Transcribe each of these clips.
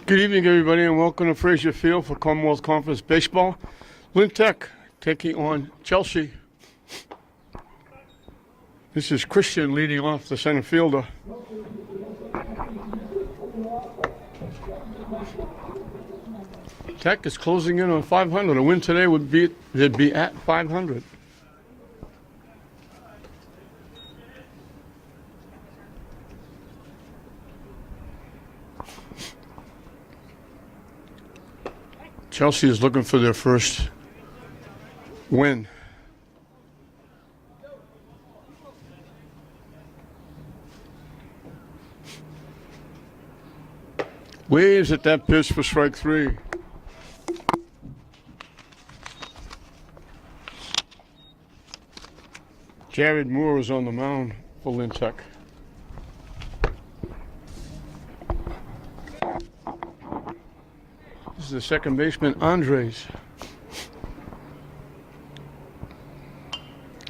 Good evening, everybody, and welcome to Fraser Field for Commonwealth Conference Baseball. Lynn Tech taking on Chelsea. This is Christian leading off, the center fielder. Tech is closing in on 500. A win today they'd be at 500. Chelsea is looking for their first win. Waves at that pitch for strike three. Jared Moore is on the mound for Lynn Tech. This is the second baseman, Andres.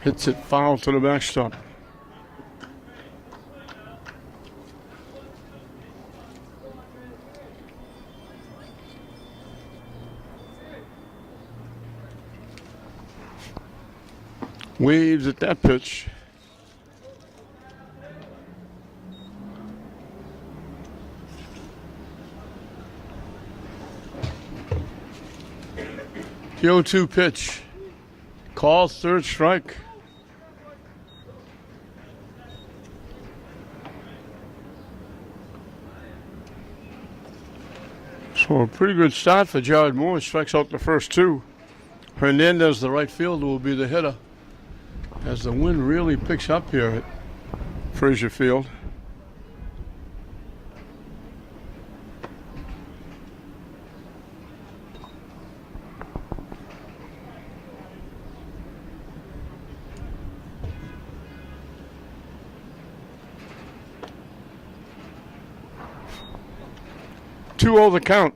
Hits it foul to the backstop. Waves at that pitch. The 0-2 pitch. Call, third strike. So a pretty good start for Jared Moore. Strikes out the first two. Hernandez, the right fielder, will be the hitter as the wind really picks up here at Fraser Field. Two over the count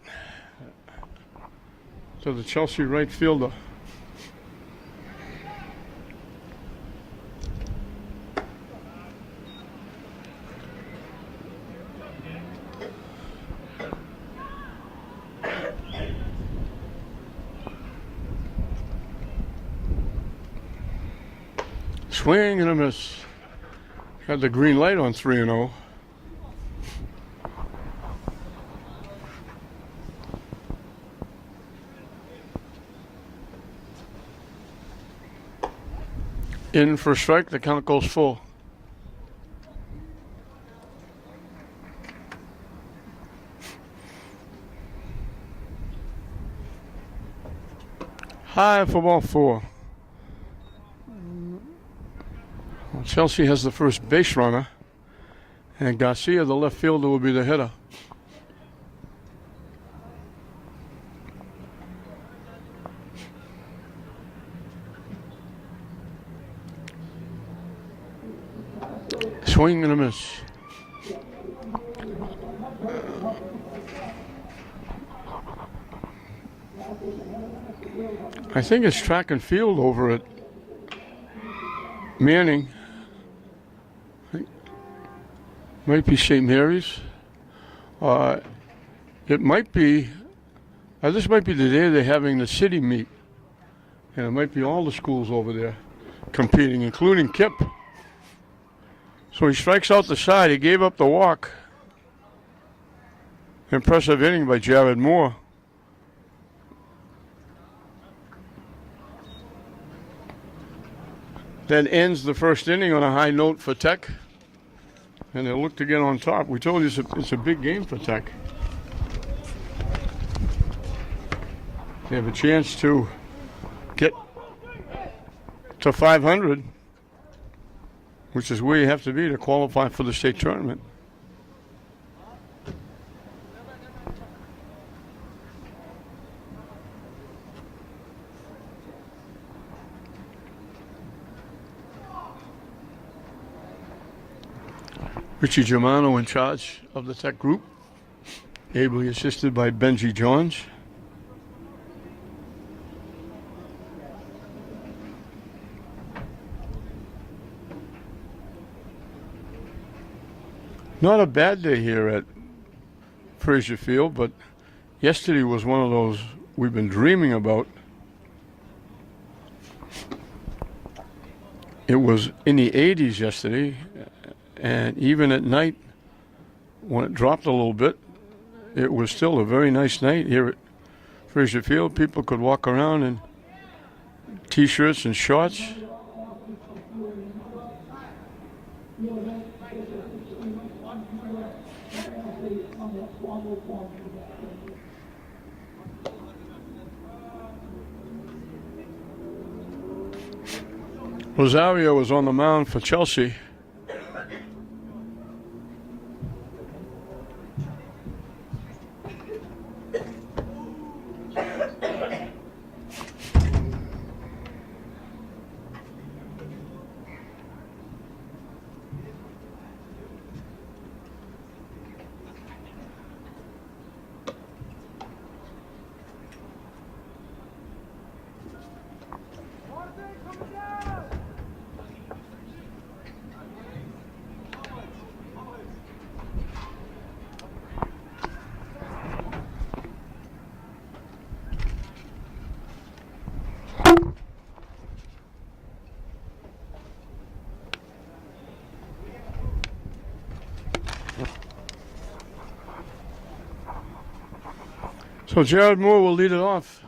to the Chelsea right fielder. Swing and a miss. Got the green light on 3-0. In for a strike, the count goes full. High for ball four. Well, Chelsea has the first base runner, and Garcia, the left fielder, will be the hitter. Swing and a miss. I think it's track and field over at Manning. Might be St. Mary's. It might be, this might be the day they're having the city meet. And it might be all the schools over there competing, including Kip. So he strikes out the side. He gave up the walk. Impressive inning by Jared Moore. That ends the first inning on a high note for Tech. And they'll look to get on top. We told you it's a big game for Tech. They have a chance to get to 500. Which is where you have to be to qualify for the state tournament. Richie Germano in charge of the Tech group, ably assisted by Benji Johns. Not a bad day here at Fraser Field, but Yesterday was one of those we've been dreaming about. It was in the 80s yesterday, and even at night, when it dropped a little bit, it was still a very nice night here at Fraser Field. People could walk around in t-shirts and shorts. Rosario was on the mound for Chelsea. So Jared Moore will lead it off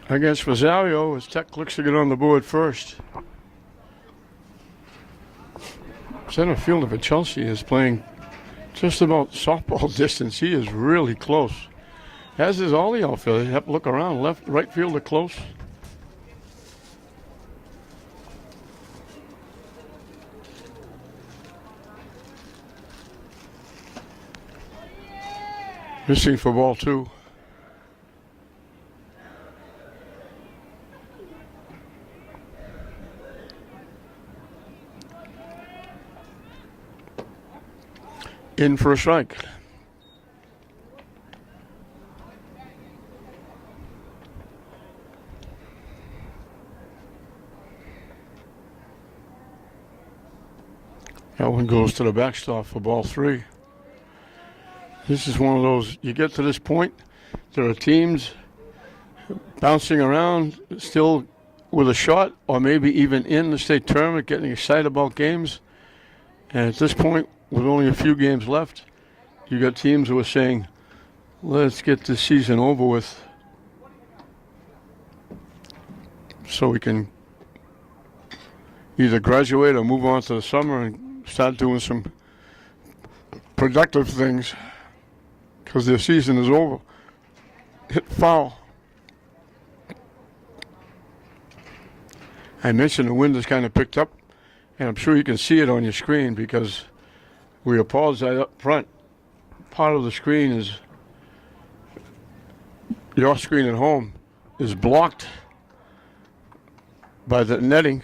against Rosario as Tech looks to get on the board first. Center fielder for Chelsea is playing just about softball distance. He is really close. As is all the outfielders. You have to look around. Left, right fielder close. Missing for ball 2. In for a strike. That one goes to the backstop for ball 3. This is one of those, you get to this point, there are teams bouncing around still with a shot or maybe even in the state tournament getting excited about games. And at this point, with only a few games left, you got teams who are saying, let's get this season over with so we can either graduate or move on to the summer and start doing some productive things. Because their season is over. Hit foul. I mentioned the wind has kind of picked up, and I'm sure you can see it on your screen because we apologize up front. Part of the screen is, your screen at home is blocked by the netting.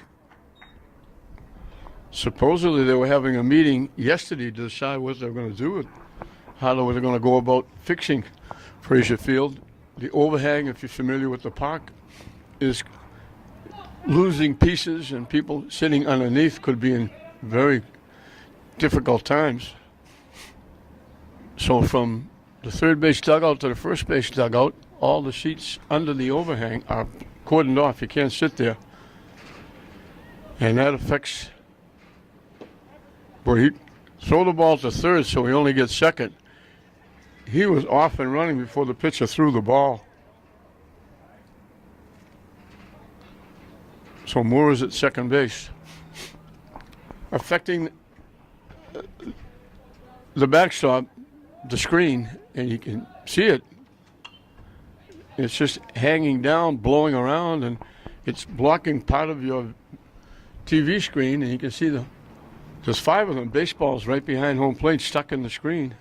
Supposedly they were having a meeting yesterday to decide what they were going to do with how they were going to go about fixing Fraser Field. The overhang, if you're familiar with the park, is losing pieces, and people sitting underneath could be in very difficult times. So from the third base dugout to the first base dugout, all the seats under the overhang are cordoned off. You can't sit there. And that affects, well, he throw the ball to third, so he only gets second. He was off and running before the pitcher threw the ball. So Moore is at second base. Affecting the backstop, the screen, and you can see it. It's just hanging down, blowing around, and it's blocking part of your TV screen, and you can see there's 5 of them, baseballs right behind home plate stuck in the screen.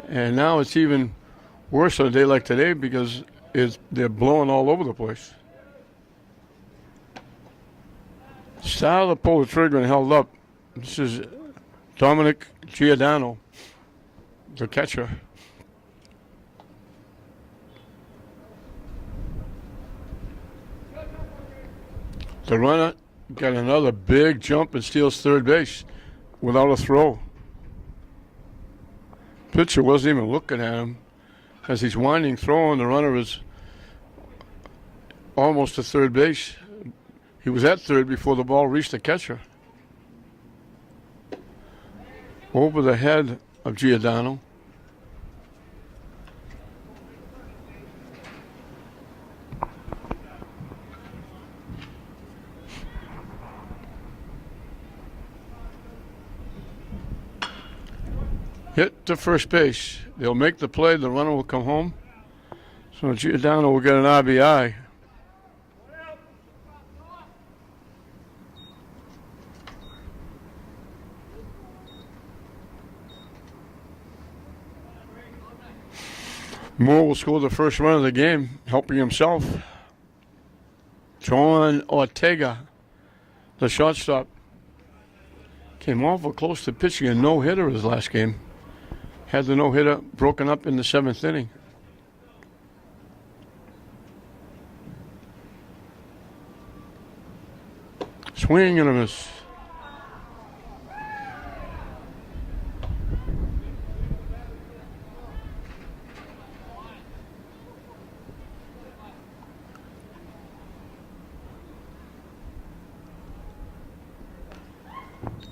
And now it's even worse on a day like today because they're blowing all over the place. Started to pull the trigger and held up. This is Dominic Giordano, the catcher. The runner got another big jump and steals third base without a throw. Pitcher wasn't even looking at him. As he's winding, throwing, the runner is almost to third base. He was at third before the ball reached the catcher. Over the head of Giordano. Hit to first base. They'll make the play. The runner will come home. So Giordano will get an RBI. Moore will score the first run of the game, helping himself. John Ortega, the shortstop, came awful close to pitching a no-hitter his last game. Had the no-hitter broken up in the 7th inning. Swing and a miss.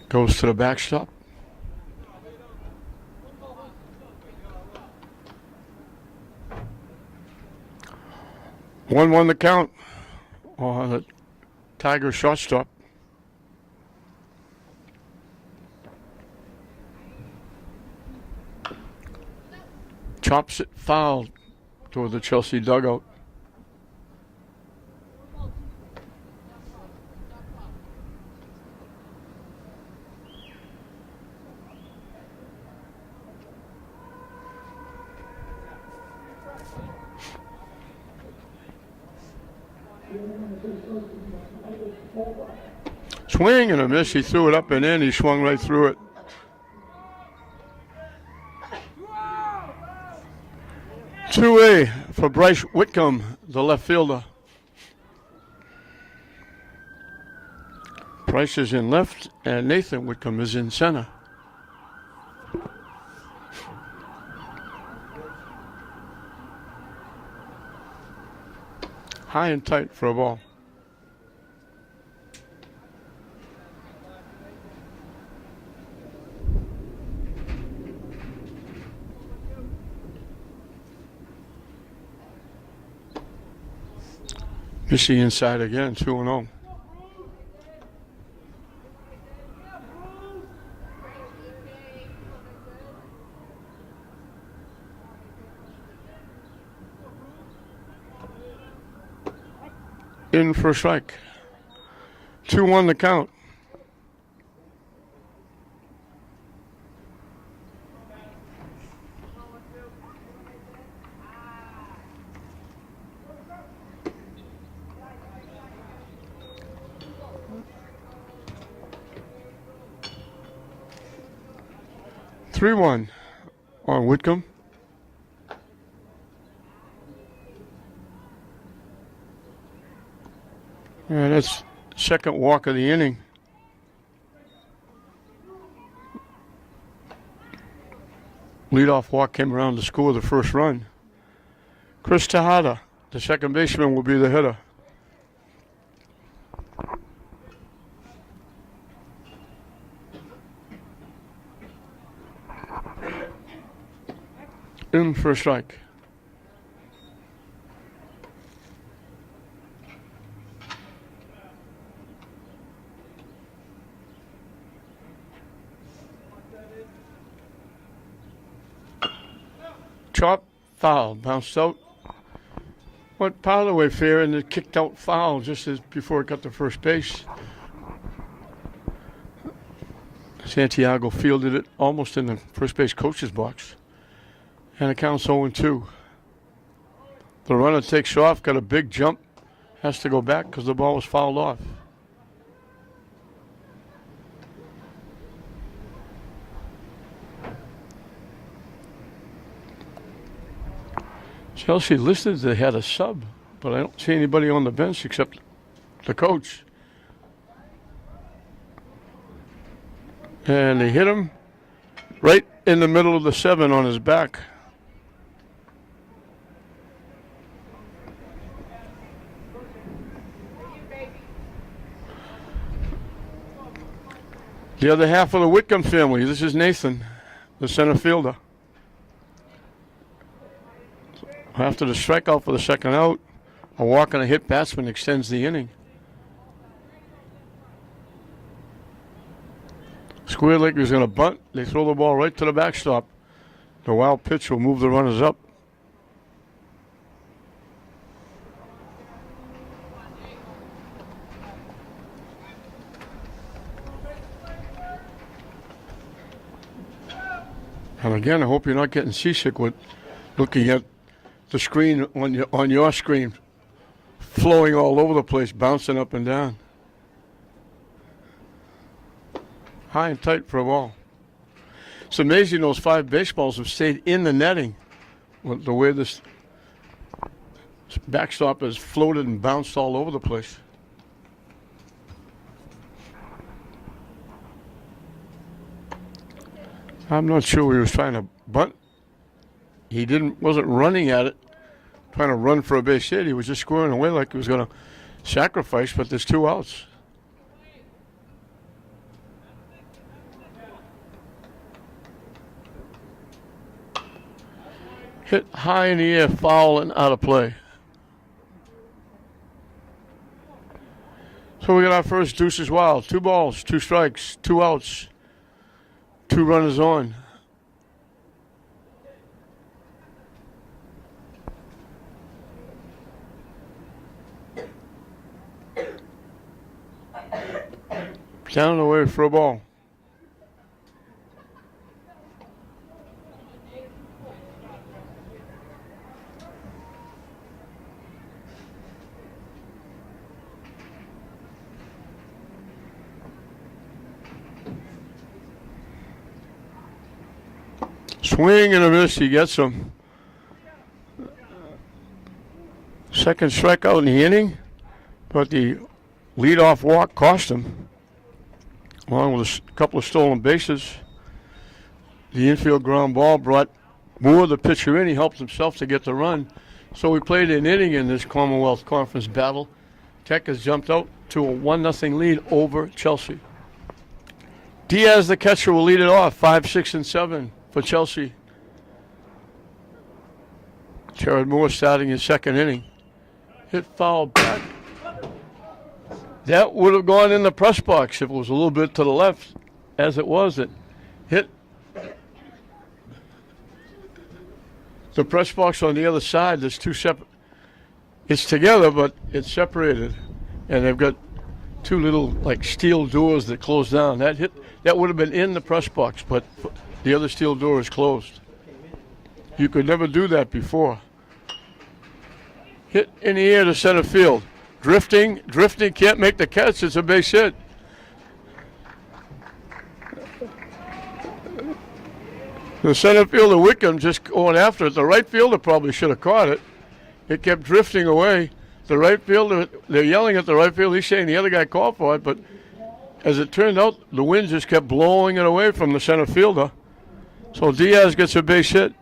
Goes to the backstop. One the count on the Tiger shortstop. Chops it foul toward the Chelsea dugout. Swing and a miss. He threw it up and in. He swung right through it. Two-A for Bryce Whitcomb, the left fielder. Bryce is in left, and Nathan Whitcomb is in center. High and tight for a ball. Missy inside again, 2-0. In for a strike. 2-1 the count. Three-one on Whitcomb. And that's second walk of the inning. Leadoff walk came around to score the first run. Chris Tejada, the second baseman, will be the hitter. In for a strike. Chop, foul, bounced out. Went part of the way fair and it kicked out foul just as before it got to first base. Santiago fielded it almost in the first base coach's box. And it counts 0-2. The runner takes off, got a big jump, has to go back because the ball was fouled off. Chelsea listed they had a sub, but I don't see anybody on the bench except the coach. And they hit him, right in the middle of the 7 on his back. The other half of the Whitcomb family. This is Nathan, the center fielder. After the strikeout for the second out, a walk and a hit batsman extends the inning. Square leg is going to bunt. They throw the ball right to the backstop. The wild pitch will move the runners up. And again, I hope you're not getting seasick with looking at the screen on your screen, flowing all over the place, bouncing up and down. High and tight for a ball. It's amazing those 5 baseballs have stayed in the netting. The way this backstop has floated and bounced all over the place. I'm not sure he was trying to bunt. He wasn't running at it, trying to run for a base hit. He was just squaring away like he was going to sacrifice, but there's 2 outs. Hit high in the air, foul and out of play. So we got our first deuces wild. 2 balls, 2 strikes, 2 outs, 2 runners on. Down and away for a ball. Swing and a miss, he gets him. Second strikeout in the inning, but the leadoff walk cost him, along with a couple of stolen bases. The infield ground ball brought Moore, the pitcher, in. He helped himself to get the run. So we played an inning in this Commonwealth Conference battle. Tech has jumped out to a 1-0 lead over Chelsea. Diaz, the catcher, will lead it off. 5, 6, and 7 for Chelsea. Jared Moore starting his second inning. Hit foul back. That would have gone in the press box if it was a little bit to the left. As it was, it hit the press box on the other side. There's 2 separate. It's together, but it's separated. And they've got 2 little like steel doors that close down. That would have been in the press box, but the other steel door is closed. You could never do that before. Hit in the air to center field. Drifting, can't make the catch. It's a base hit. The center fielder, Wickham, just going after it. The right fielder probably should have caught it. It kept drifting away. The right fielder, they're yelling at the right fielder. He's saying the other guy called for it, but as it turned out, the wind just kept blowing it away from the center fielder. So Diaz gets a base hit.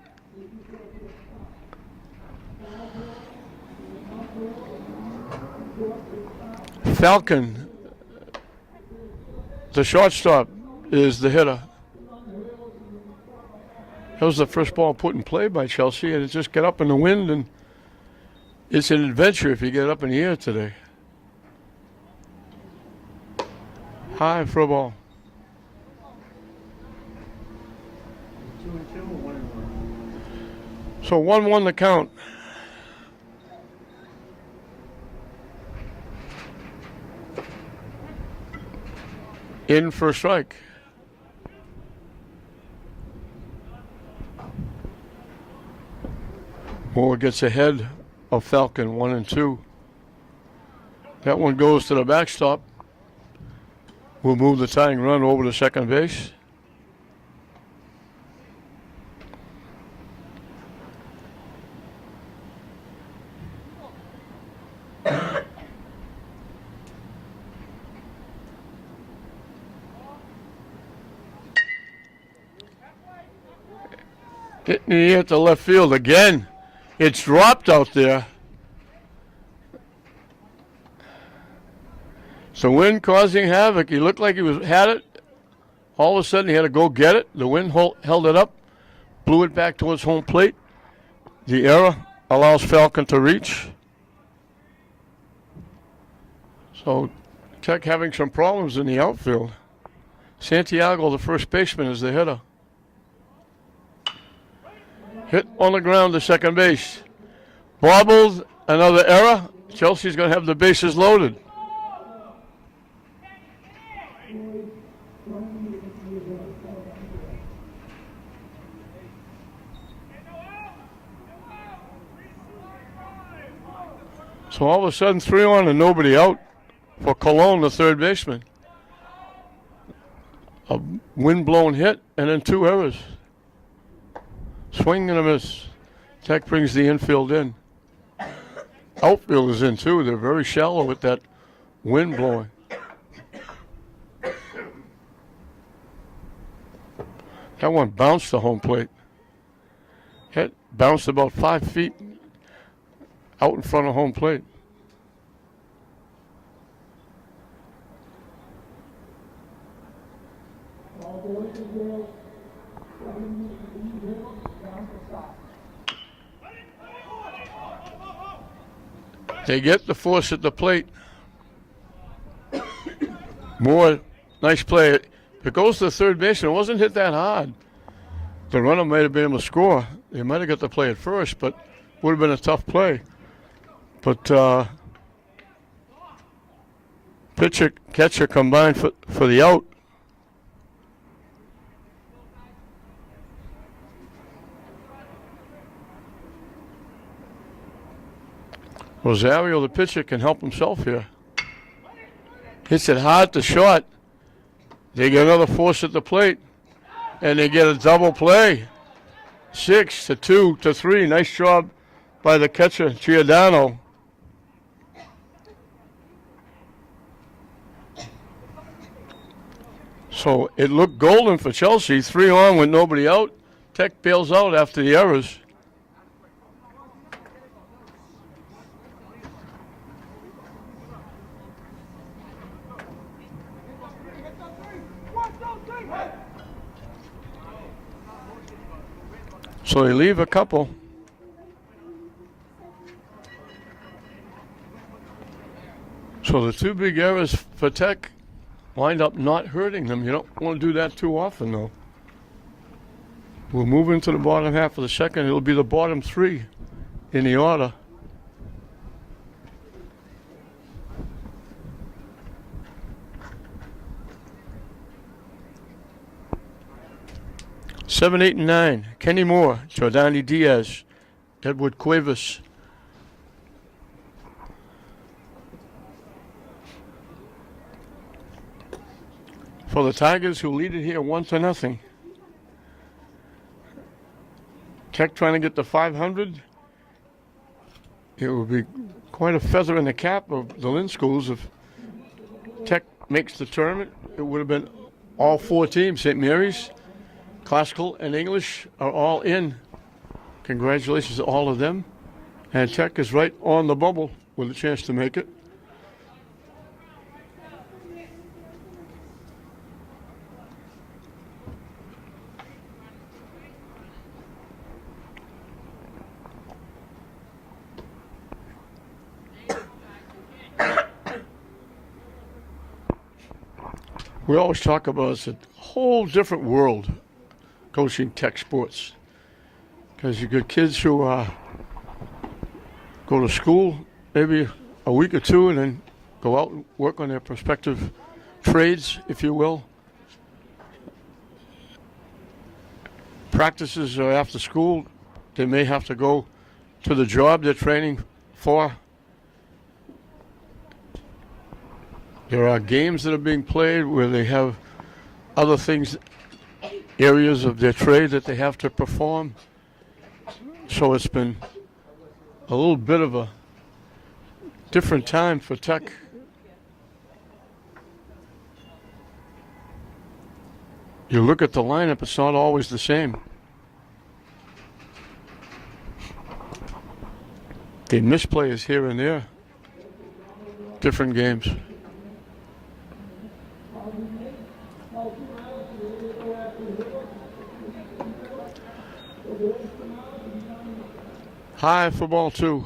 Falcon, the shortstop, is the hitter. That was the first ball put in play by Chelsea, and it just got up in the wind, and it's an adventure if you get up in the air today. High for a ball. 2-2 or 1-1? So 1-1 the count. In for a strike. Moore gets ahead of Falcon, 1-2. That one goes to the backstop. We'll move the tying run over to second base. Hitting the air to left field again. It's dropped out there. So wind causing havoc. He looked like had it. All of a sudden he had to go get it. The wind held it up, blew it back towards home plate. The error allows Falcon to reach. So Tech having some problems in the outfield. Santiago, the first baseman, is the hitter. Hit on the ground to second base. Bobbled, another error. Chelsea's going to have the bases loaded. So all of a sudden, 3 on and nobody out for Colon, the third baseman. A wind-blown hit and then 2 errors. Swing and a miss. Tech brings the infield in. Outfield is in too. They're very shallow with that wind blowing. That one bounced to home plate. It bounced about 5 feet out in front of home plate. They get the force at the plate. Moore, nice play. If it goes to the third baseman, it wasn't hit that hard. The runner might have been able to score. They might have got the play at first, but would have been a tough play. But pitcher, catcher combined for the out. Rosario, the pitcher, can help himself here. Hits it hard to short. They get another force at the plate. And they get a double play. 6-2-3. Nice job by the catcher, Giordano. So it looked golden for Chelsea. 3 on with nobody out. Tech bails out after the errors. So they leave a couple. So the 2 big errors for Tech wind up not hurting them. You don't want to do that too often, though. We'll move into the bottom half of the second. It'll be the bottom 3 in the order. Seven, 8, and 9. Kenny Moore, Jordani Diaz, Edward Cuevas. For the Tigers, who lead it here 1-0. Tech trying to get to 500. It would be quite a feather in the cap of the Lynn schools if Tech makes the tournament. It would have been all 4 teams. St. Mary's, Classical, and English are all in. Congratulations to all of them. And Tech is right on the bubble with a chance to make it. We always talk about it's a whole different world coaching Tech sports, because you got kids who go to school maybe a week or 2 and then go out and work on their prospective trades, if you will. Practices are after school. They may have to go to the job they're training for. There are games that are being played where they have other things, areas of their trade that they have to perform. So it's been a little bit of a different time for Tech. You look at the lineup, it's not always the same. They miss players here and there. Different games. High for ball 2.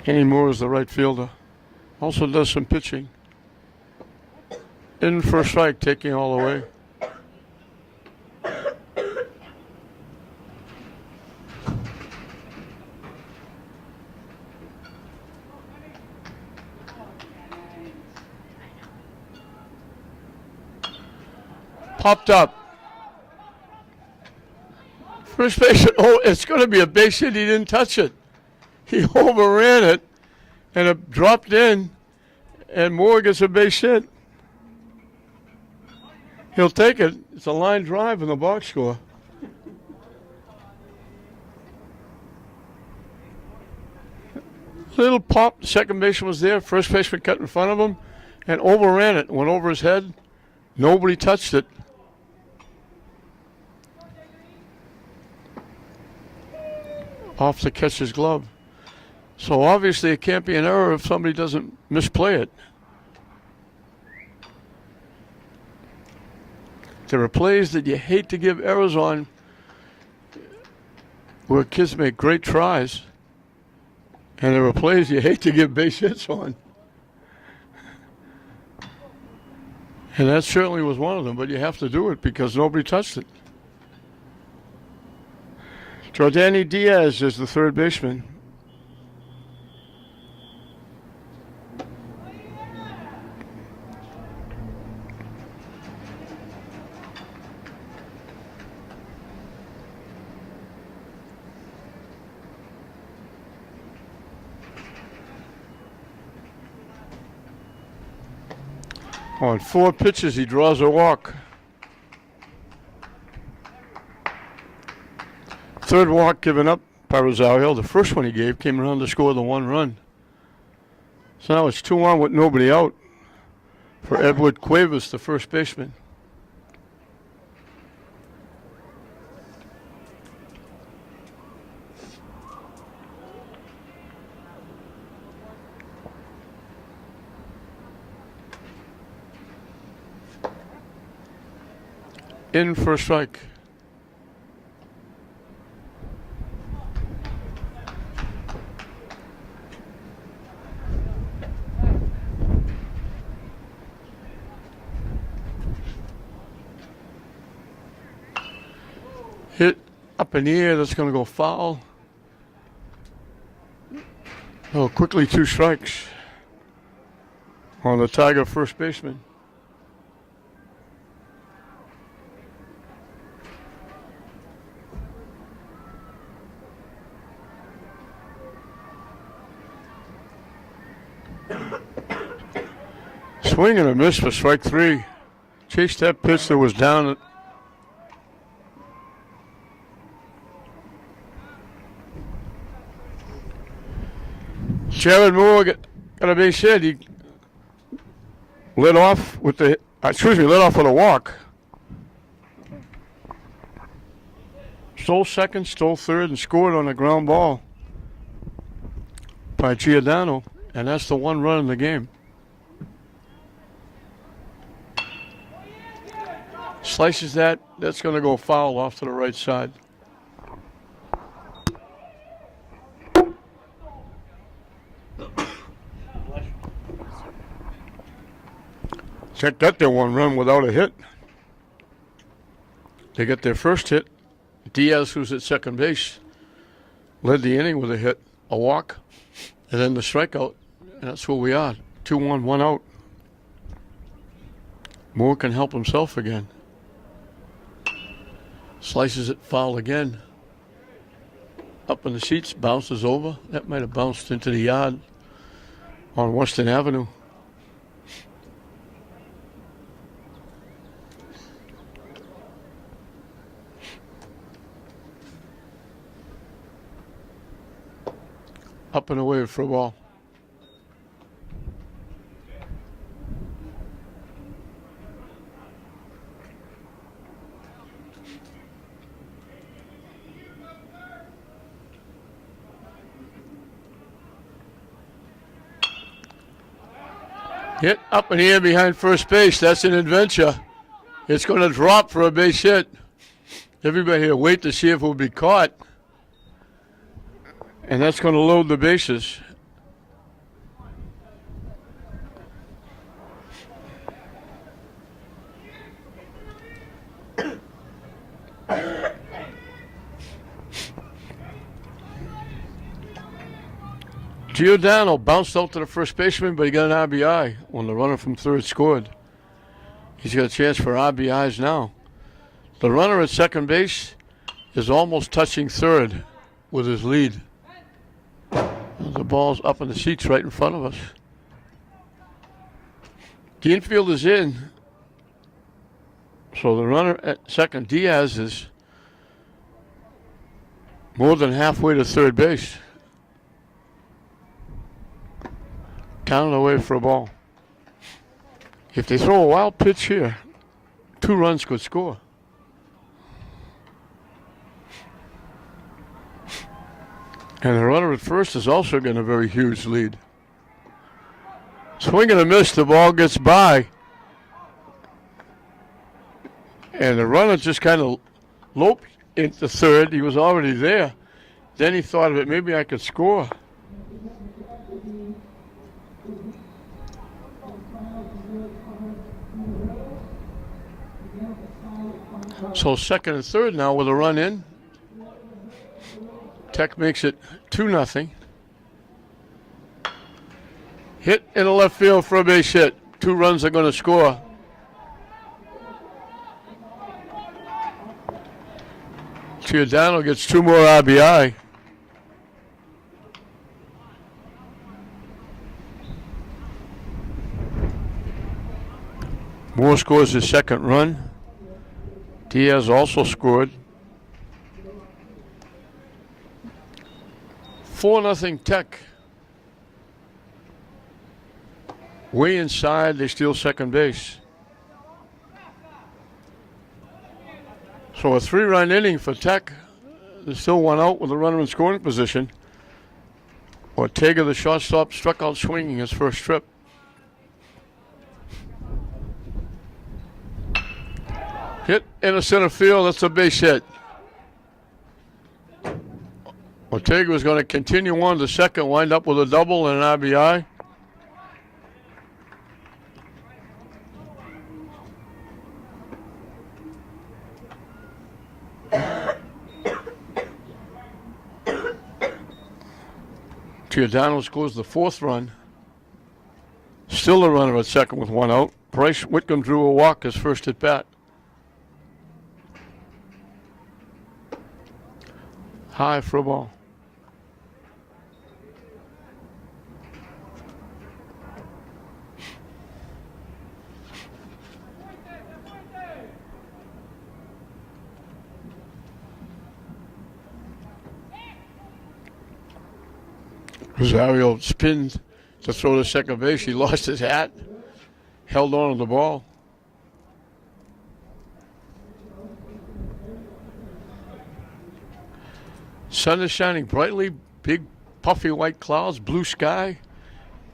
Kenny Moore is the right fielder. Also does some pitching. In for a strike, taking all the way. Popped up. First base, oh, it's going to be a base hit. He didn't touch it. He overran it, and it dropped in, and Moore gets a base hit. He'll take it. It's a line drive in the box score. Little pop. The second baseman was there. First baseman cut in front of him and overran it. Went over his head. Nobody touched it. Off the catcher's glove. So obviously it can't be an error if somebody doesn't misplay it. There are plays that you hate to give errors on where kids make great tries. And there are plays you hate to give base hits on. And that certainly was one of them, but you have to do it because nobody touched it. Jordani Diaz is the third baseman. On 4 pitches, he draws a walk. Third walk given up by Rosario. The first one he gave came around to score the 1 run. So now it's 2-1 with nobody out for Edward Cuevas, the first baseman. In for a strike. Hit up in the air, that's going to go foul. Oh, quickly 2 strikes on the Tiger first baseman. Swing and a miss for strike 3. Chased that pitch that was down. Jared Moore got a base hit. He lit off with lit off with a walk. Stole second, stole third, and scored on a ground ball by Giordano, and that's the 1 run in the game. Slices that's going to go foul off to the right side. Check got their 1 run without a hit. They got their first hit. Diaz, who's at second base, led the inning with a hit, a walk, and then the strikeout. And that's where we are. 2-1, 1 out. Moore can help himself again. Slices it foul again. Up in the seats, bounces over. That might have bounced into the yard on Western Avenue. Up and away for a ball. Hit up in the air behind first base. That's an adventure. It's going to drop for a base hit. Everybody here wait to see if it will be caught. And that's going to load the bases. Giordano bounced out to the first baseman, but he got an RBI when the runner from third scored. He's got a chance for RBIs now. The runner at second base is almost touching third with his lead. The ball's up in the seats right in front of us. The infield is in. So the runner at second, Diaz, is more than halfway to third base. Counted away for a ball. If they throw a wild pitch here, 2 runs could score. And the runner at first is also getting a very huge lead. Swing and a miss, the ball gets by. And the runner just kind of loped into third. He was already there. Then he thought of it, maybe I could score. So second and third now with a run in. Tech makes it 2-0. Hit in the left field for a base hit. 2 runs are going to score. Giordano gets 2 more RBI. Moore scores his second run. Diaz also scored. 4-0 Tech. Way inside, they steal second base. So a 3-run inning for Tech. There's still 1 out with a runner in scoring position. Ortega, the shortstop, struck out swinging his first trip. Hit in the center field, that's a base hit. Ortega was going to continue on to second, wind up with a double and an RBI. Giordano scores the 4th run. Still a runner at second with 1 out. Bryce Whitcomb drew a walk his first at bat. High for a ball. Rosario spinned to throw to second base. He lost his hat, held on to the ball. Sun is shining brightly, big puffy white clouds, blue sky,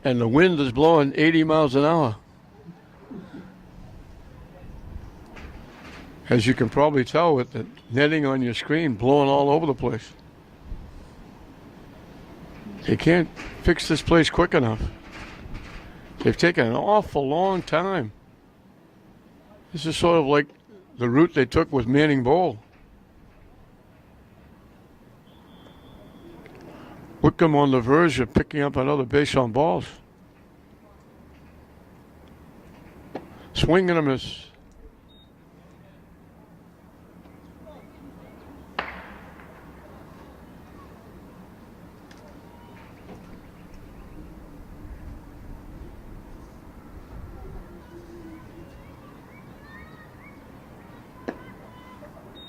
and the wind is blowing 80 miles an hour. As you can probably tell with the netting on your screen blowing all over the place. They can't fix this place quick enough. They've taken an awful long time. This is sort of like the route they took with Manning Bowl. Whitcomb on the verge of picking up another base on balls. Swing and a miss.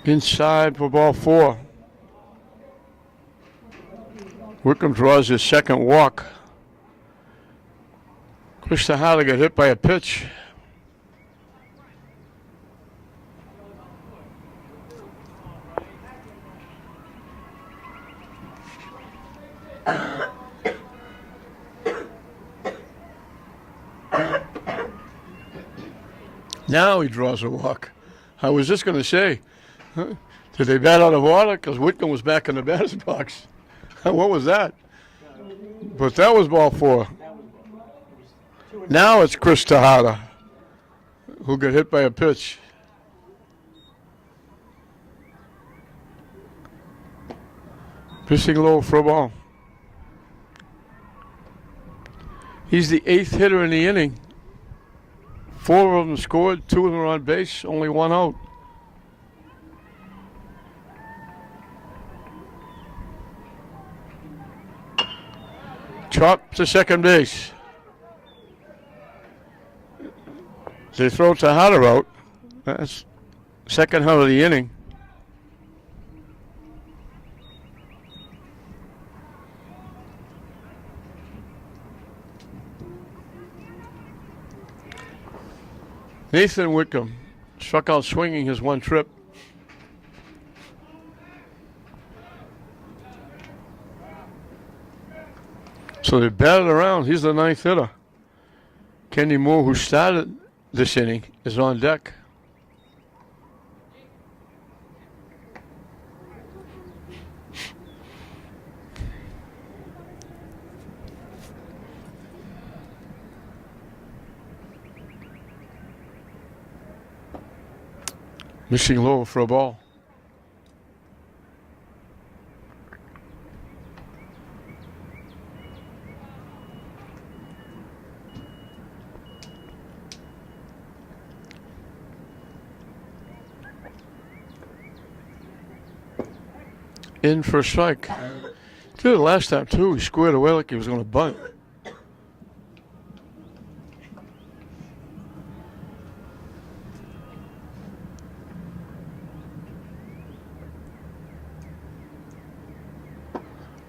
Inside for ball 4. Whitcomb draws his second walk. Chris Tejada got hit by a pitch. Now he draws a walk. I was just going to say, huh, did they bat out of order? Because Whitcomb was back in the batter's box. What was that? But that was ball 4. Now it's Chris Tejada, who got hit by a pitch. Pitching low for a ball. He's the 8th hitter in the inning. 4 of them scored, 2 of them are on base, only 1 out. Chop to second base. They throw Tejada out. That's second out of the inning. Nathan Whitcomb struck out swinging his 1 trip. So they batted around. He's the 9th hitter. Kenny Moore, who started this inning, is on deck. Missing low for a ball. In for a strike. Did it last time too. He squared away like he was going to bunt.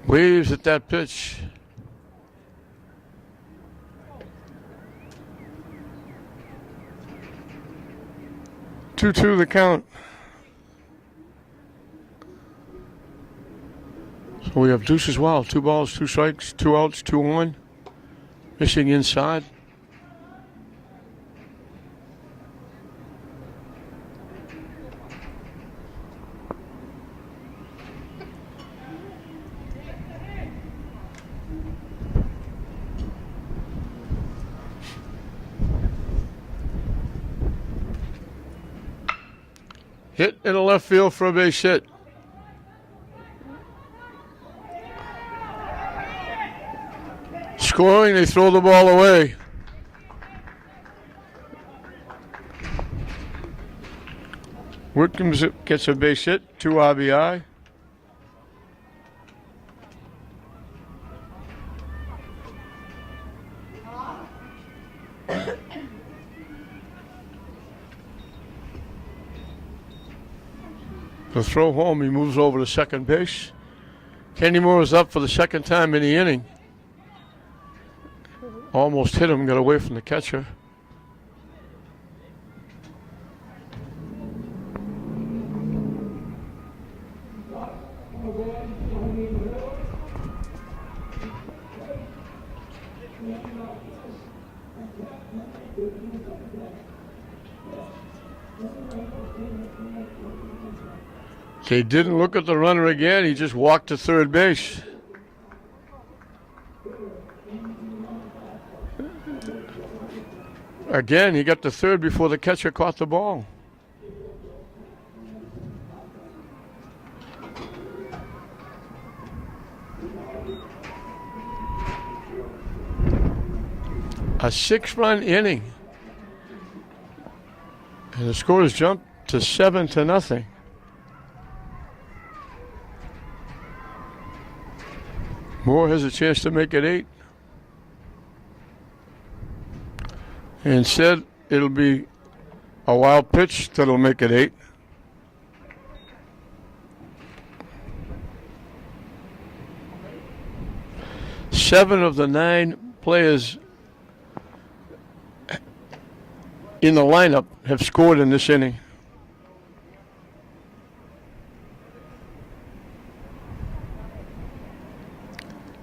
Waves at that pitch. Two the count. So we have deuce as well. 2 balls, 2 strikes, 2 outs, 2 on. Missing inside. Hit in the left field for a base hit. Scoring, they throw the ball away. Whitcomb gets a base hit, 2 RBI. The throw home, he moves over to second base. Kenny Moore is up for the 2nd time in the inning. Almost hit him, got away from the catcher. They didn't look at the runner again. He just walked to third base. Again, he got to third before the catcher caught the ball. A 6-run inning. And the score has jumped to 7-0. Moore has a chance to make it 8. Instead, it'll be a wild pitch that'll make it 8. Seven of the 9 players in the lineup have scored in this inning.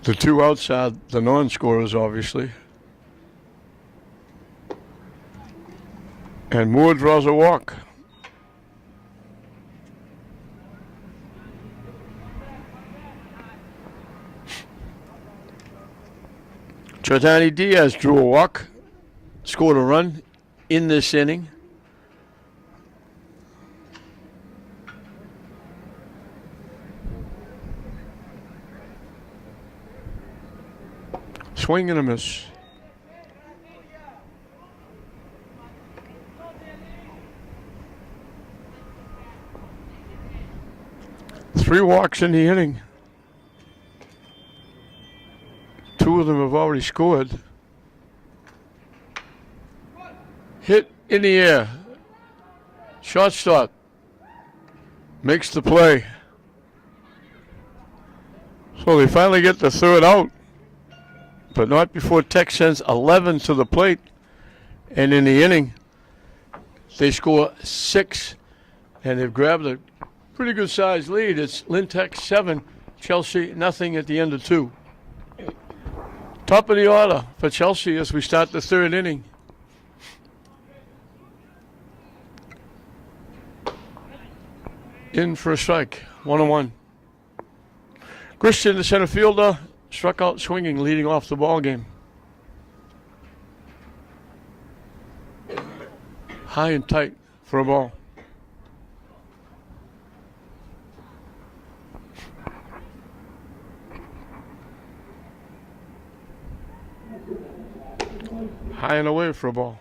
The 2 outside, the non-scorers, obviously. And Moore draws a walk. Jordani Diaz drew a walk, scored a run in this inning. Swing and a miss. Three walks in the inning. Two of them have already scored. Hit in the air. Shortstop makes the play. So they finally get the third out, but not before Tech sends 11 to the plate. And in the inning, they score 6, and they've grabbed a pretty good sized lead. It's Lynn Tech 7, Chelsea nothing at the end of 2. Top of the order for Chelsea as we start the third inning. In for a strike, 1-1. Christian, the center fielder, struck out swinging, leading off the ball game. High and tight for a ball. High and away for a ball.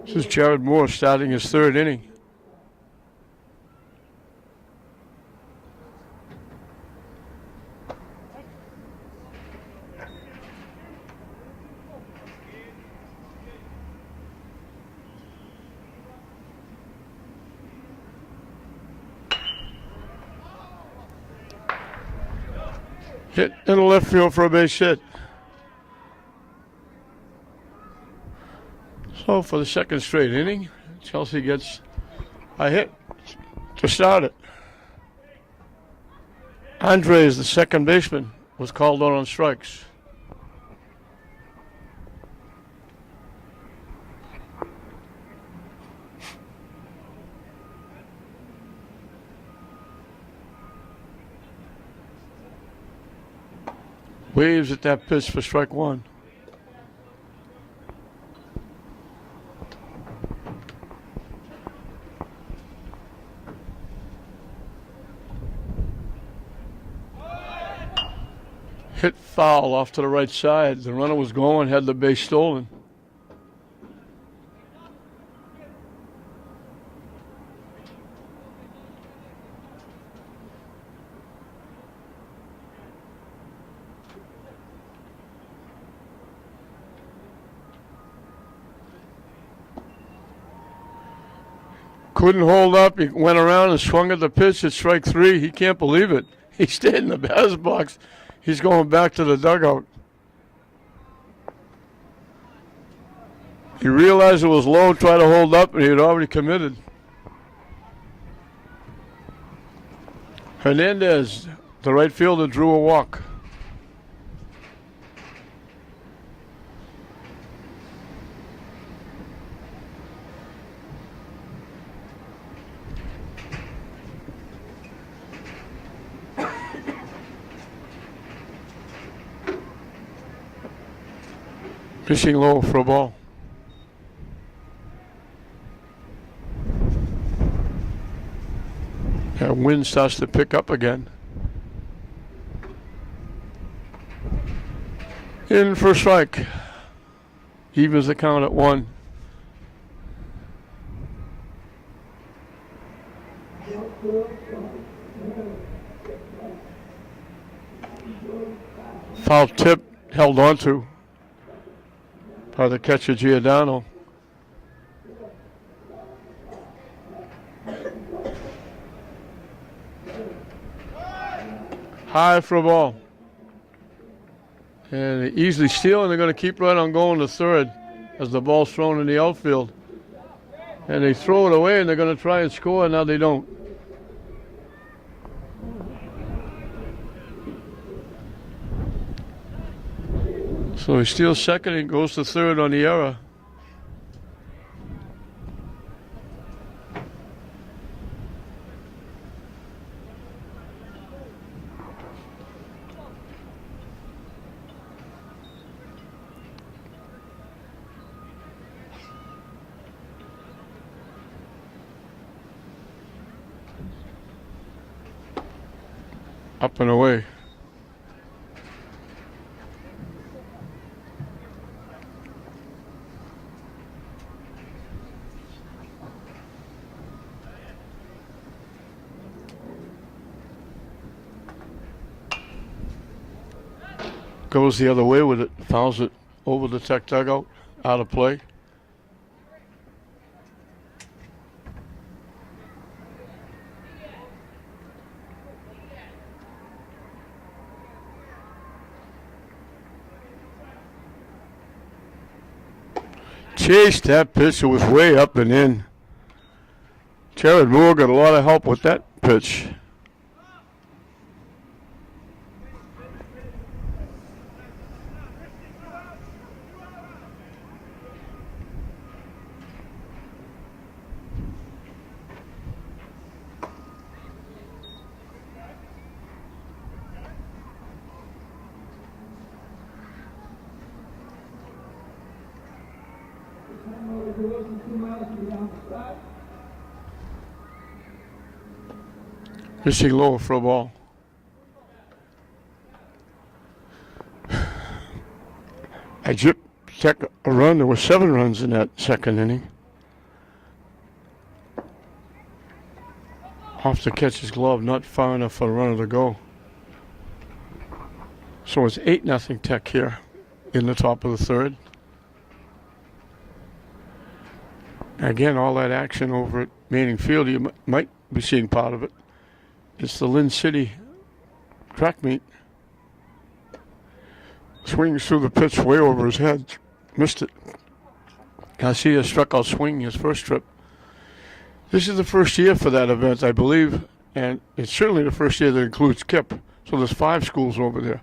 This is Jared Moore starting his third inning. Hit in the left field for a base hit. So for the second straight inning, Chelsea gets a hit to start it. Andres, the second baseman, was called out on strikes. Waves at that pitch for strike one. Hit foul off to the right side. The runner was going, had the base stolen. Couldn't hold up. He went around and swung at the pitch at strike three. He can't believe it. He stayed in the batter's box. He's going back to the dugout. He realized it was low, tried to hold up, and he had already committed. Hernandez, the right fielder, drew a walk. Pitching low for a ball. That wind starts to pick up again. In for a strike. Evens the count at 1. Foul tip held on to by the catcher Giordano. High for a ball. And they easily steal, and they're going to keep right on going to third as the ball's thrown in the outfield. And they throw it away, and they're going to try and score, and now they don't. So he steals second and goes to third on the error. Up and away. Goes the other way with it, fouls it over the Tech dugout, out of play. Chased that pitch, it was way up and in. Jared Moore got a lot of help with that pitch. Pitching low for a ball. I Tech a run. There were 7 runs in that second inning. Off to catch his glove, not far enough for the runner to go. So it's 8-0 Tech here in the top of the third. Again, all that action over at Manning Field, you might be seeing part of it. It's the Lynn City track meet. Swings through the pitch way over his head. Missed it. Garcia struck out swinging his first trip. This is the first year for that event, I believe, and it's certainly the first year that includes Kip. So there's 5 schools over there.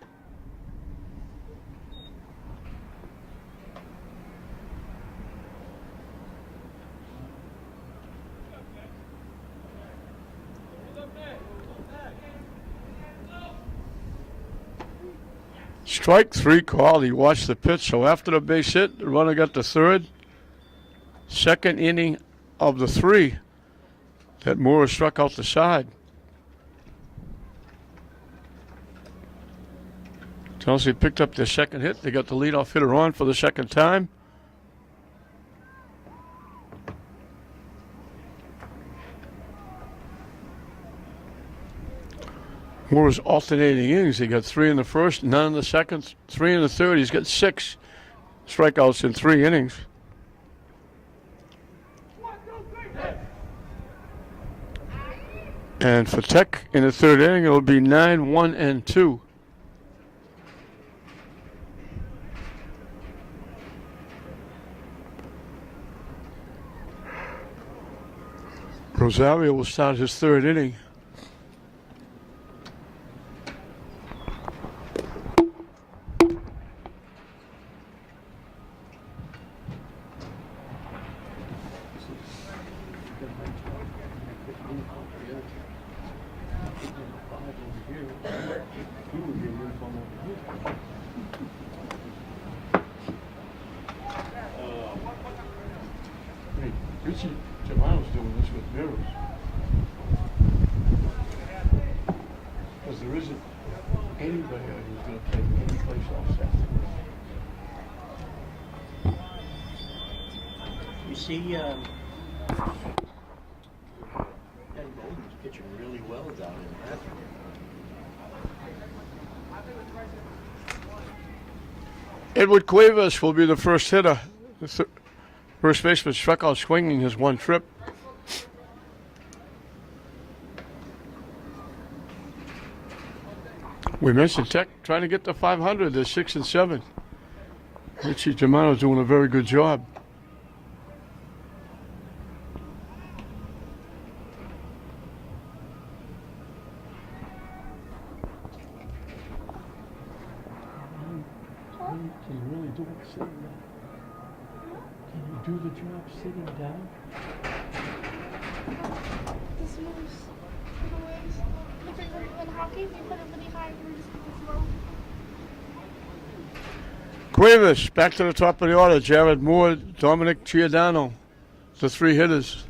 Strike 3 call. He watched the pitch. So after the base hit, the runner got the third. Second inning of the 3 that Moore struck out the side. Chelsea picked up their second hit. They got the leadoff hitter on for the second time. Moore's alternating innings. He got 3 in the first, none in the second, 3 in the third. He's got 6 strikeouts in 3 innings. And for Tech in the third inning, it'll be 9-1-2. Rosario will start his third inning. Because there isn't anybody who's going to play any place else after this. You see, Ken Golden's pitching really well down in that. Edward Cuevas will be the first hitter. The first baseman struck out swinging his 1 trip. We mentioned Tech trying to get to 500. They're 6-7. Richie Germano's doing a very good job. Can you really do it sitting down? Can you do the job sitting down? This moves the ways. Different in hockey, you put it really high, you just keep it slow. Cuevas back to the top of the order. Jared Moore, Dominic Giordano, the 3 hitters.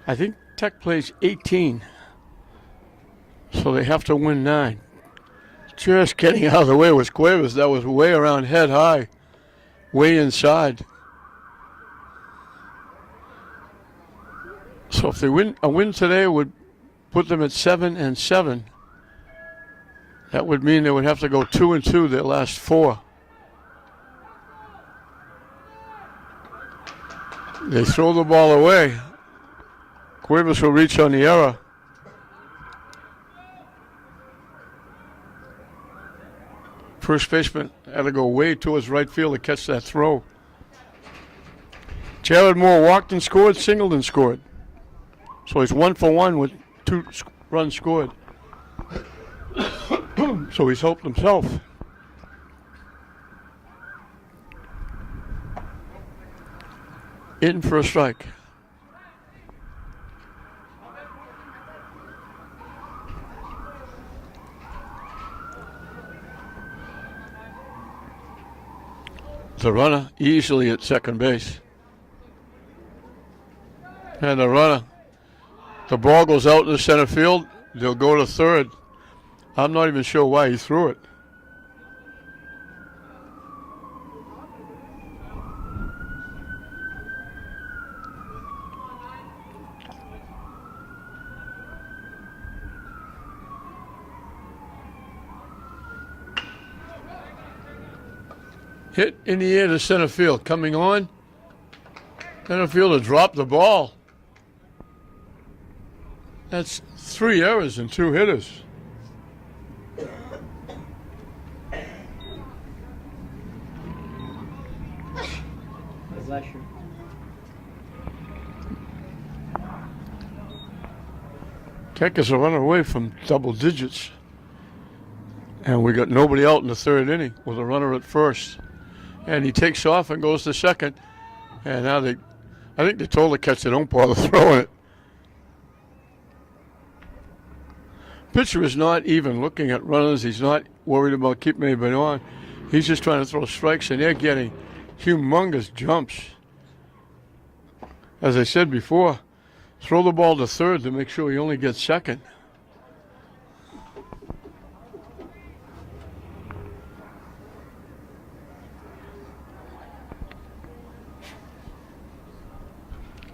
I think Tech plays 18. So they have to win 9. Just getting out of the way was Cuevas. That was way around head high, way inside. So if they win, a win today would put them at 7-7. That would mean they would have to go 2-2 their last 4. They throw the ball away. Cuevas will reach on the error. First baseman had to go way towards right field to catch that throw. Jared Moore walked and scored, singled and scored. So he's 1 for 1 with 2 runs scored. So he's helped himself. In for a strike. The runner easily at second base. And the runner, the ball goes out in the center field. They'll go to third. I'm not even sure why he threw it. Hit in the air to center field. Coming on. Center fielder dropped the ball. That's 3 errors and 2 hitters. Bless you. Tech is a run away from double digits. And we got nobody out in the 3rd inning with a runner at first. And he takes off and goes to second. And now I think they told the catcher, don't bother throwing it. Pitcher is not even looking at runners. He's not worried about keeping anybody on. He's just trying to throw strikes, and they're getting humongous jumps. As I said before, throw the ball to third to make sure he only gets second.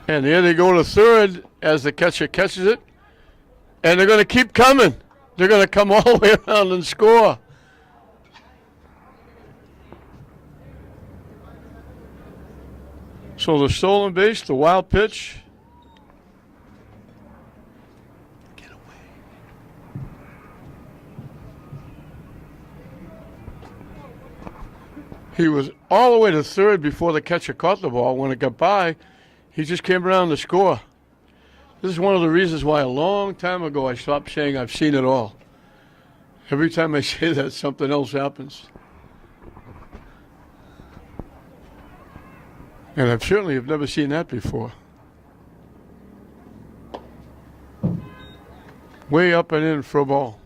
And there they go to third as the catcher catches it. And they're going to keep coming. They're going to come all the way around and score. So the stolen base, the wild pitch. Get away. He was all the way to third before the catcher caught the ball. When it got by, he just came around to score. This is one of the reasons why a long time ago I stopped saying I've seen it all. Every time I say that, something else happens. And I certainly have never seen that before. Way up and in for a ball.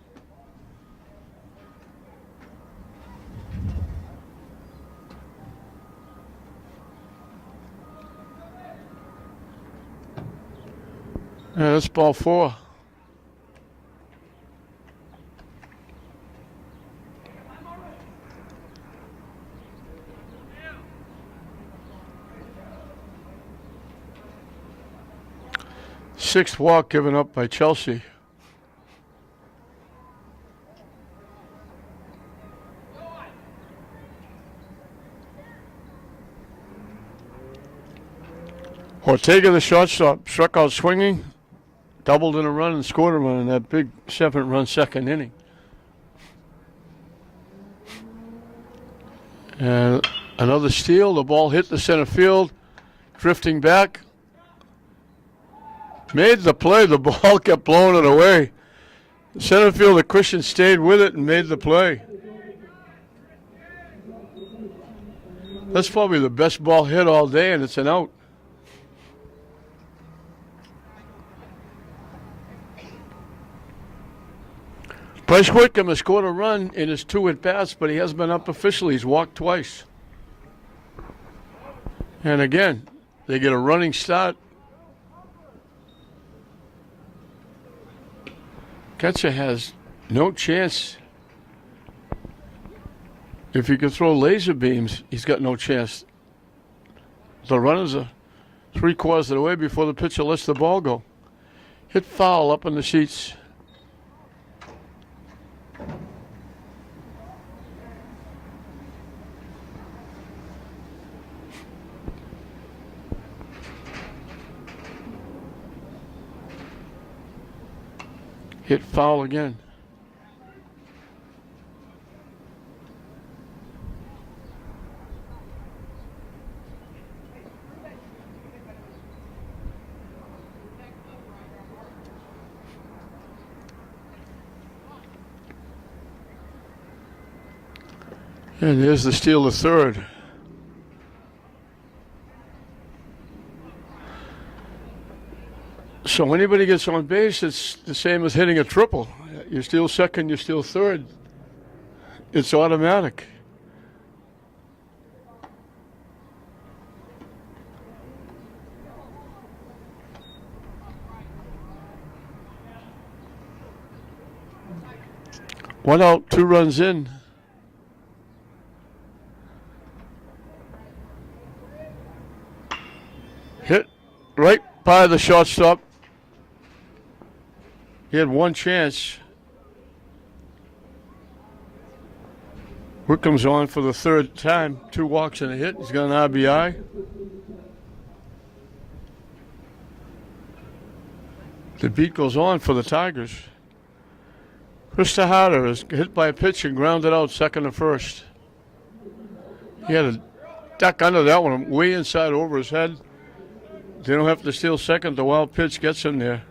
Yeah, that's ball 4. Sixth walk given up by Chelsea. Ortega, the shortstop, struck out swinging. Doubled in a run and scored a run in that big 7-run second inning. And another steal. The ball hit the center field, drifting back. Made the play. The ball kept blowing it away. The center fielder Christian stayed with it and made the play. That's probably the best ball hit all day, and it's an out. Bryce Whitcomb has scored a run in his 2 at-bats, but he hasn't been up officially. He's walked twice. And again, they get a running start. Catcher has no chance. If he can throw laser beams, he's got no chance. The runners are 3/4 of the way before the pitcher lets the ball go. Hit foul up in the seats. Hit foul again. And there's the steal of third. So anybody gets on base, it's the same as hitting a triple. You steal second, you steal third. It's automatic. One out, 2 runs in. Hit right by the shortstop. He had one chance. Wickham's on for the third time. 2 walks and a hit. He's got an RBI. The beat goes on for the Tigers. Chris Tejada is hit by a pitch and grounded out second and first. He had a duck under that one, way inside over his head. They don't have to steal second. The wild pitch gets him there.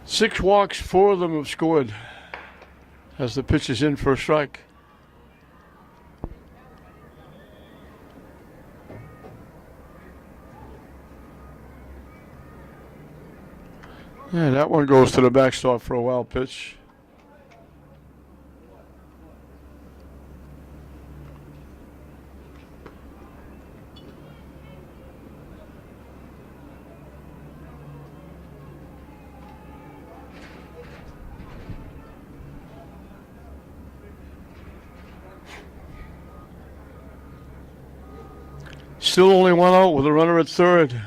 Six walks, 4 of them have scored as the pitch is in for a strike. Yeah, that one goes to the backstop for a wild pitch. Still only 1 out with a runner at third.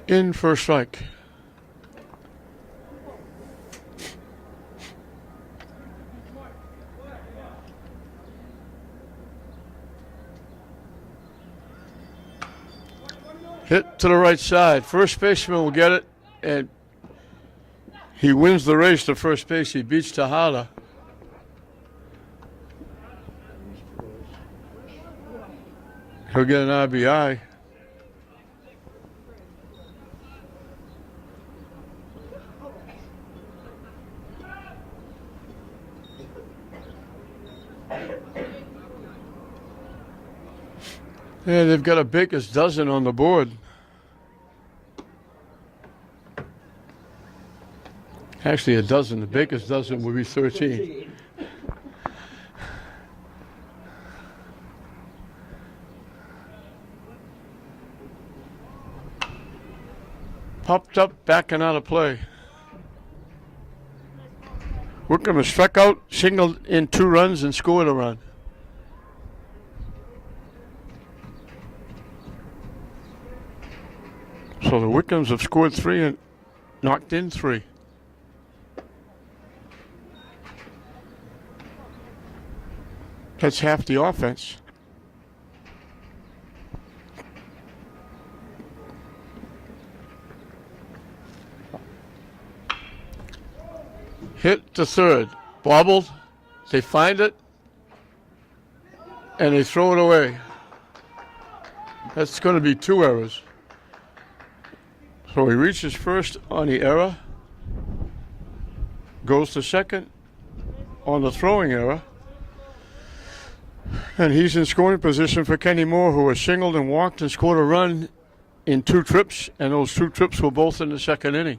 In for a strike. Hit to the right side. First baseman will get it, and he wins the race to first base. He beats Tejada. He'll get an RBI. Yeah, they've got a baker's dozen on the board. Actually, a dozen. The baker's dozen would be 13. Popped up, back and out of play. Wickham has struck out, singled in 2 runs, and scored a run. So the Wickhams have scored 3 and knocked in 3. That's half the offense. Hit to third. Bobbled. They find it. And they throw it away. That's going to be 2 errors. So he reaches first on the error. Goes to second on the throwing error. And he's in scoring position for Kenny Moore, who has singled and walked and scored a run in 2 trips, and those 2 trips were both in the second inning.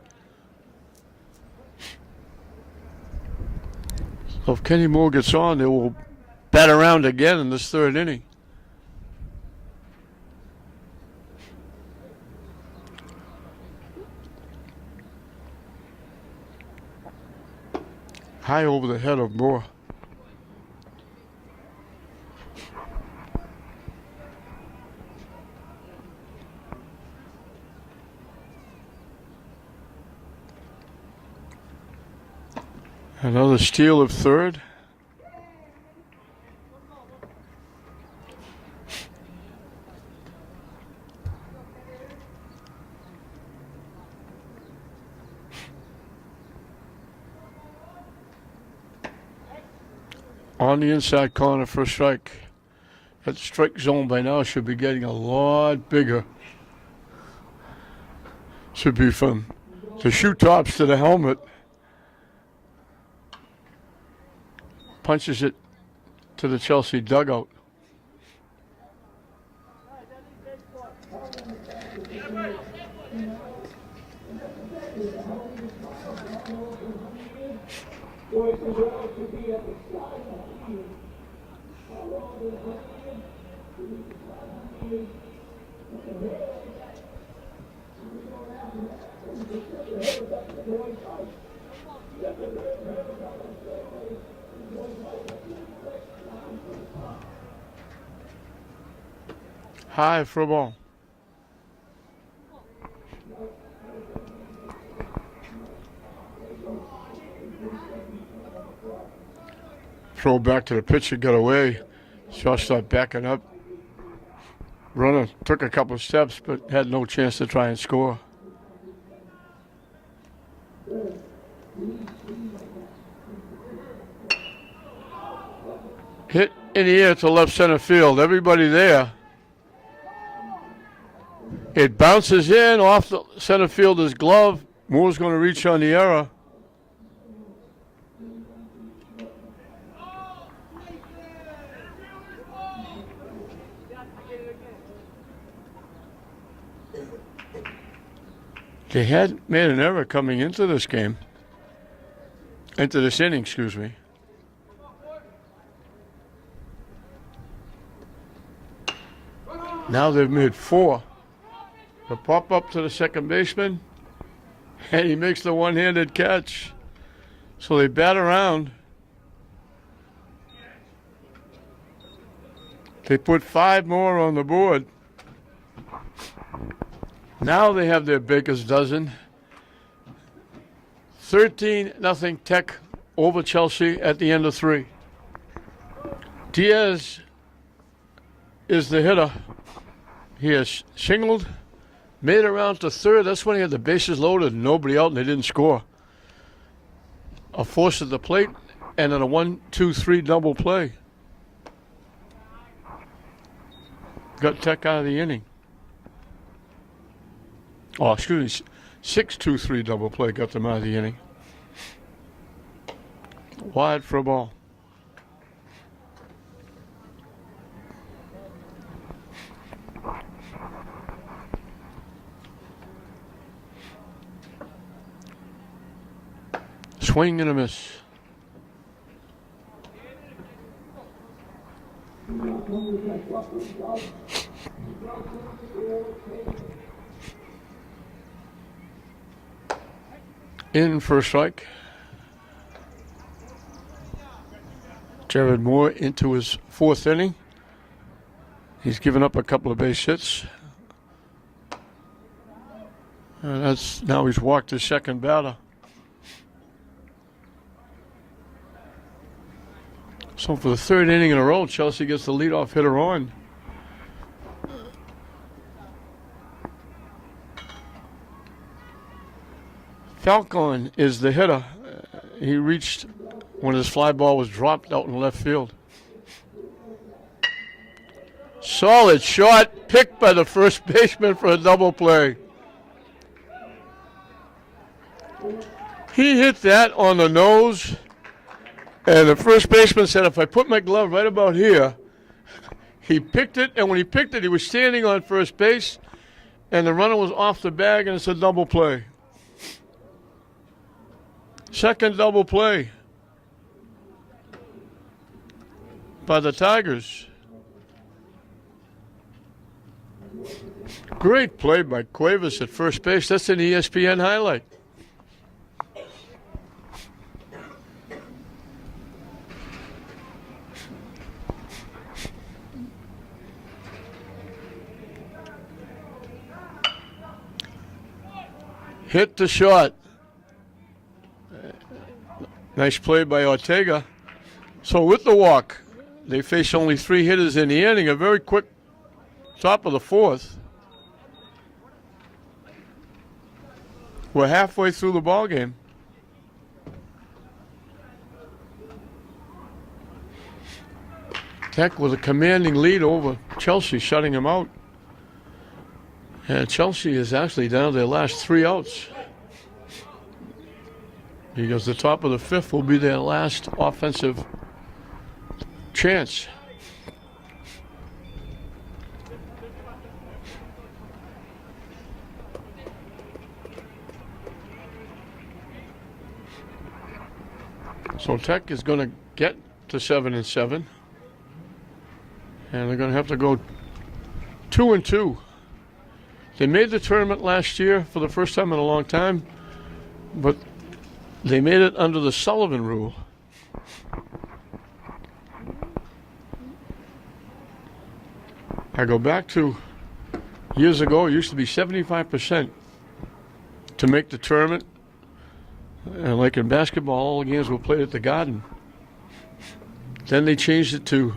So if Kenny Moore gets on, they will bat around again in this 3rd inning. High over the head of Moore. Another steal of 3rd. On the inside corner for a strike. That strike zone by now should be getting a lot bigger. Should be from the shoe tops to the helmet. Punches it to the Chelsea dugout. High for a ball. Throw back to the pitcher, got away. Shortstop backing up. Runner took a couple of steps, but had no chance to try and score. Hit in the air to left center field. Everybody there. It bounces in off the center fielder's glove. Moore's going to reach on the error. They had made an error coming into this game. Into this inning, excuse me. Now they've made 4. The pop up to the second baseman, and he makes the one-handed catch. So they bat around. They put 5 more on the board. Now they have their baker's dozen. 13-0 Tech over Chelsea at the end of 3. Diaz is the hitter. He has singled, made around to 3rd. That's when he had the bases loaded and nobody out, and they didn't score. A force at the plate, and then a 1-2-3 double play. Got Tech out of the inning. Oh, excuse me, 6-2-3 double play got them out of the inning. Wide for a ball. Swing and a miss. In for a strike. Jared Moore into his 4th inning. He's given up a couple of base hits. And now he's walked his second batter. So for the 3rd inning in a row, Chelsea gets the leadoff hitter on. Falcon is the hitter. He reached when his fly ball was dropped out in left field. Solid shot, picked by the first baseman for a double play. He hit that on the nose, and the first baseman said, if I put my glove right about here, He picked it, and when he picked it, he was standing on first base, and the runner was off the bag, and it's a double play. Second double play by the Tigers. Great play by Cuevas at first base. That's an ESPN highlight. Hit the shot. Nice play by Ortega. So with the walk, they face only 3 hitters in the inning. A very quick top of the 4th. We're halfway through the ball game. Tech with a commanding lead over Chelsea, shutting him out. And Chelsea is actually down to their last 3 outs, because the top of the 5th will be their last offensive chance. So Tech is going to get to 7-7, and they're going to have to go 2-2. They made the tournament last year for the first time in a long time, but they made it under the Sullivan rule. I go back to years ago, it used to be 75% to make the tournament. And like in basketball, all the games were played at the Garden. Then they changed it to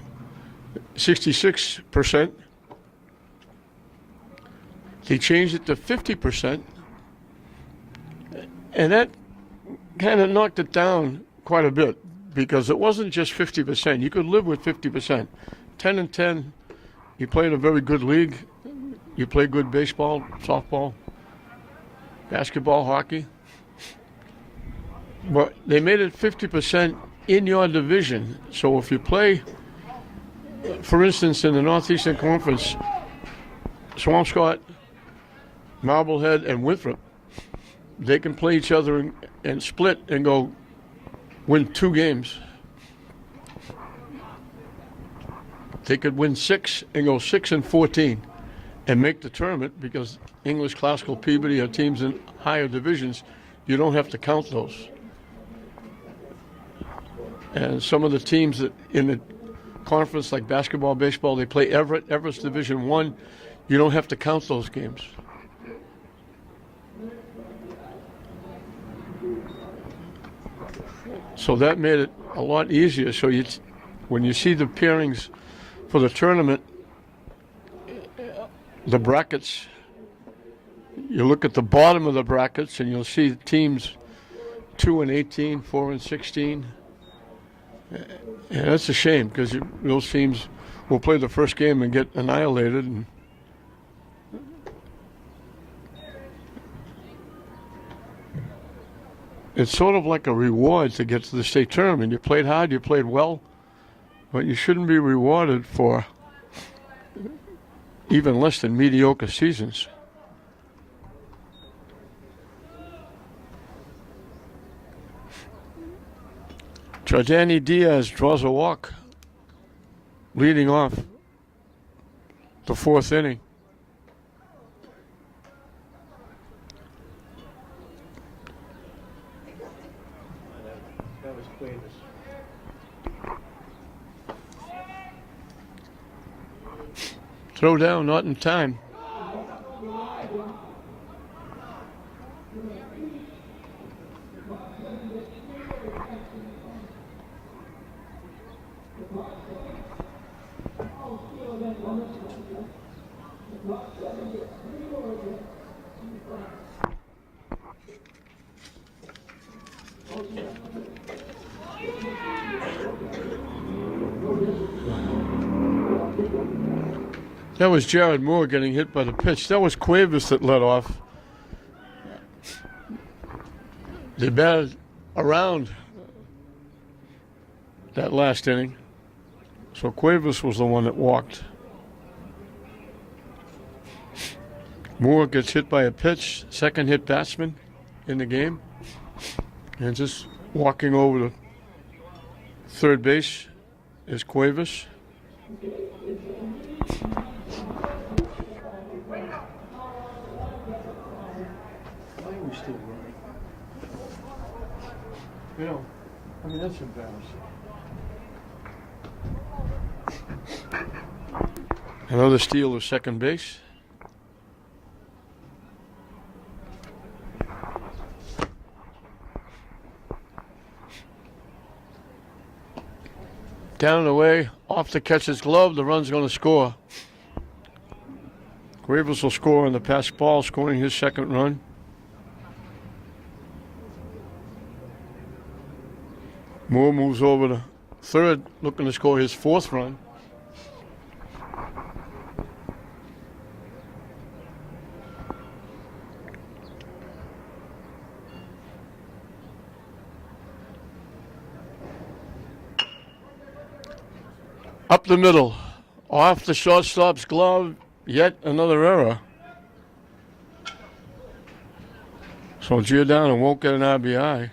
66%. They changed it to 50%. And that kind of knocked it down quite a bit, because it wasn't just 50%. You could live with 50%. 10-10, you play in a very good league. You play good baseball, softball, basketball, hockey. But they made it 50% in your division. So if you play, for instance, in the Northeastern Conference, Swampscott, Marblehead, and Winthrop, they can play each other and split and go win 2 games. They could win 6 and go 6-14 and make the tournament, because English, Classical, Peabody are teams in higher divisions. You don't have to count those. And some of the teams that in the conference, like basketball, baseball, they play Everett. Everett's Division I. You don't have to count those games. So that made it a lot easier. So when you see the pairings for the tournament, the brackets, you look at the bottom of the brackets and you'll see teams 2-18, 4-16. And that's a shame, because those teams will play the first game and get annihilated. And it's sort of like a reward to get to the state tournament. You played hard, you played well, but you shouldn't be rewarded for even less than mediocre seasons. Jordani Diaz draws a walk, leading off the 4th inning. That was Cuevas. Throw down, not in time. That was Jared Moore getting hit by the pitch. That was Cuevas that led off. They batted around that last inning. So Cuevas was the one that walked. Moore gets hit by a pitch, second hit batsman in the game. And just walking over to third base is Cuevas. Why are we still running? You know, I mean, that's embarrassing. Another steal of second base. Down and away, off the catcher's glove, the run's going to score. Cuevas will score on the pass ball, scoring his second run. Moore moves over to third, looking to score his fourth run. Up the middle, off the shortstop's glove, yet another error. So Giordano won't get an RBI.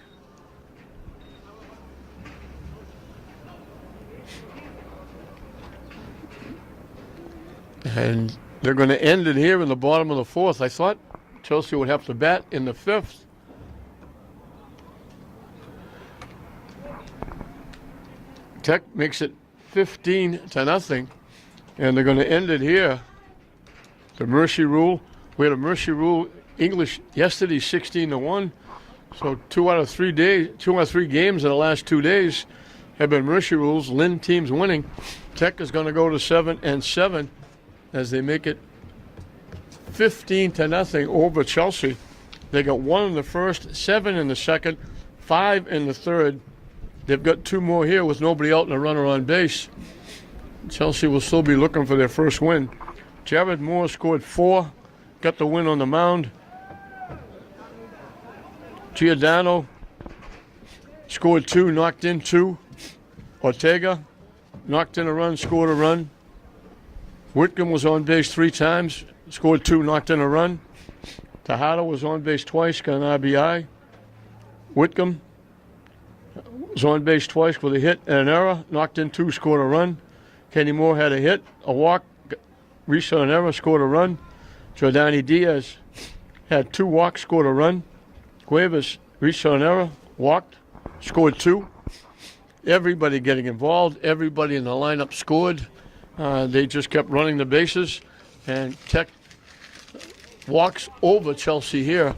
And they're going to end it here in the bottom of the fourth. I thought Chelsea would have to bat in the fifth. Tech makes it 15-0, and they're going to end it here. The mercy rule. We had a mercy rule English yesterday, 16-1. So 2 out of 3 games in the last 2 days have been mercy rules. Lynn teams winning. Tech is going to go to 7-7 as they make it 15-0 over Chelsea. They got 1 in the first, 7 in the second, 5 in the third. They've got 2 more here with nobody out and a runner on base. Chelsea will still be looking for their first win. Jared Moore scored 4, got the win on the mound. Giordano scored 2, knocked in 2. Ortega knocked in a run, scored a run. Whitcomb was on base 3 times, scored 2, knocked in a run. Tejada was on base twice, got an RBI. Whitcomb was on base twice with a hit and an error, knocked in 2, scored a run. Kenny Moore had a hit, a walk, reached on an error, scored a run. Jordani Diaz had 2 walks, scored a run. Cuevas reached on an error, walked, scored 2. Everybody getting involved, everybody in the lineup scored. They just kept running the bases, and Tech walks over Chelsea here.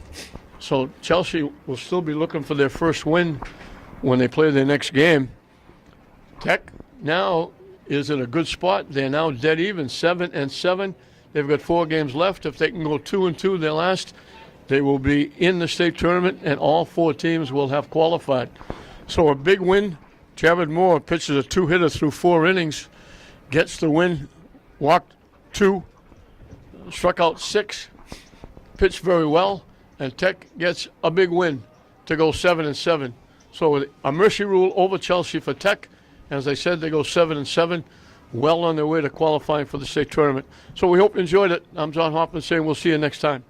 So Chelsea will still be looking for their first win when they play their next game. Tech now is in a good spot. They're now dead even, 7-7. They've got 4 games left. If they can go 2-2 their last, they will be in the state tournament, and all 4 teams will have qualified. So a big win. Jared Moore pitches a 2-hitter through 4 innings, gets the win, walked 2, struck out 6, pitched very well, and Tech gets a big win to go 7-7. So a mercy rule over Chelsea for Tech. As I said, they go 7-7, well on their way to qualifying for the state tournament. So we hope you enjoyed it. I'm John Hoffman saying we'll see you next time.